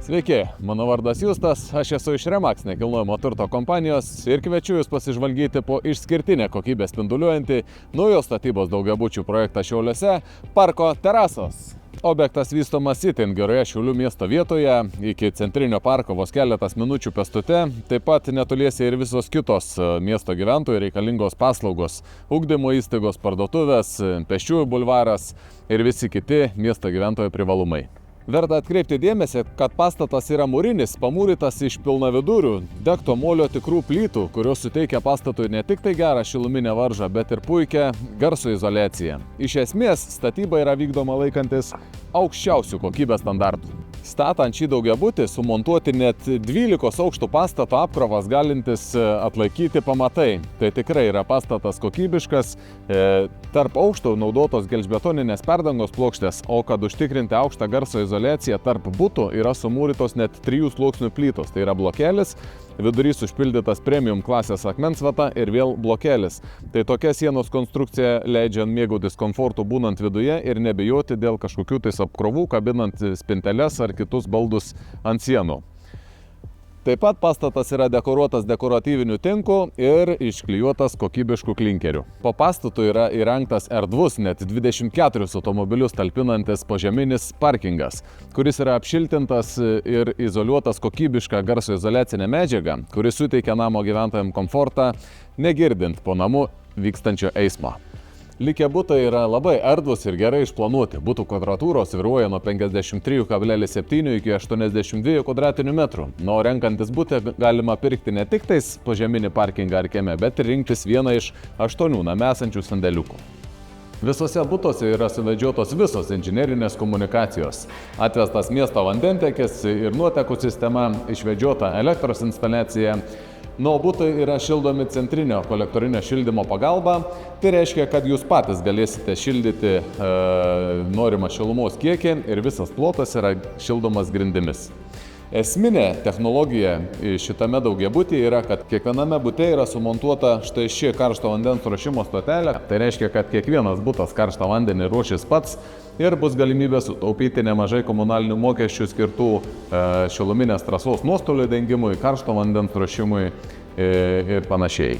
Sveiki, mano vardas Justas, aš esu iš Remax nekilnojamo turto kompanijos ir kviečiu Jūs pasižvalgyti po išskirtinę kokybę spinduliuojantį naujos statybos daugiabučių projektą Šiauliuose – Parko terasos. Objektas vystomas itin geroje Šiaulių miesto vietoje, iki centrinio parko vos keletas minučių pėstute, taip pat netoliese ir visos kitos miesto gyventojų reikalingos paslaugos, ugdymo įstaigos, parduotuvės, pėsčiųjų bulvaras ir visi kiti miesto gyventojų privalumai. Verta atkreipti dėmesį, kad pastatas yra mūrinis, pamūrytas iš pilnavidurių, degto molio tikrų plytų, kurios suteikia pastatui ne tik tai gerą šiluminę varžą, bet ir puikią garso izoliaciją. Iš esmės, statyba yra vykdoma laikantis aukščiausių kokybės standartų. Statant šį daugiabutį sumontuoti net 12 aukštų pastato apkrovas galintis atlaikyti pamatai. Tai tikrai yra pastatas kokybiškas, tarp aukštų naudotos gelžbetoninės perdangos plokštės, o kad užtikrinti aukštą garso izoliaciją tarp butų yra sumūrytos net 3 sluoksnių plytos. Tai yra blokelis, vidurys užpildytas premium klasės akmens vata ir vėl blokelis. Tai tokia sienos konstrukcija leidžia mėgautis komfortu būnant viduje ir nebijoti dėl kažkokių tais apkrovų, kabinant spinteles ar kitus baldus ant sienų. Taip pat pastatas yra dekoruotas dekoratyviniu tinku ir išklijuotas kokybišku klinkeriu. Po pastatu yra įrengtas erdvus net 24 automobilius talpinantis požeminis parkingas, kuris yra apšiltintas ir izoliuotas kokybišką garso izoliacinę medžiagą, kuri suteikia namo gyventojams komfortą, negirdint po namu vykstančio eismo. Likę butai yra labai erdvus ir gerai išplanuoti. Butų kvadratūros svyruoja nuo 53,7 iki 82 kvadratinių metrų. O renkantis butą galima pirkti ne tik tais požeminį parkingą ar kieme, bet ir rinktis vieną iš 8 name esančių sandėliukų. Visose butuose yra suvedžiotos visos inžinerinės komunikacijos. Atvestas miesto vandentekis ir nuotekų sistema, išvedžiota elektros instaliacija. Butai yra šildomi centrinio kolektorinio šildymo pagalba. Tai reiškia, kad jūs patys galėsite šildyti norimą šilumos kiekį ir visas plotas yra šildomas grindimis. Esminė technologija šitame daugiabutyje yra, kad kiekviename bute yra sumontuota štai ši karšto vandens ruošimo stotelė. Tai reiškia, kad kiekvienas butas karštą vandenį ruošis pats ir bus galimybė sutaupyti nemažai komunalinių mokesčių skirtų šiluminės trasos nuostolių dengimui, karšto vandens ruošimui ir panašiai.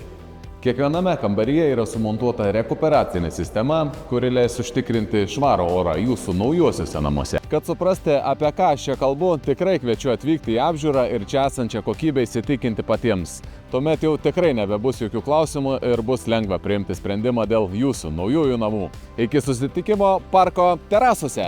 Kiekviename kambaryje yra sumontuota rekuperacinė sistema, kuri leis užtikrinti švarų orą jūsų naujuosiuose namuose. Kad suprasti, apie ką aš čia kalbu, tikrai kviečiu atvykti į apžiūrą ir čia esančią kokybę įsitikinti patiems. Tuomet jau tikrai nebebus jokių klausimų ir bus lengva priimti sprendimą dėl jūsų naujųjų namų. Iki susitikimo Parko terasose!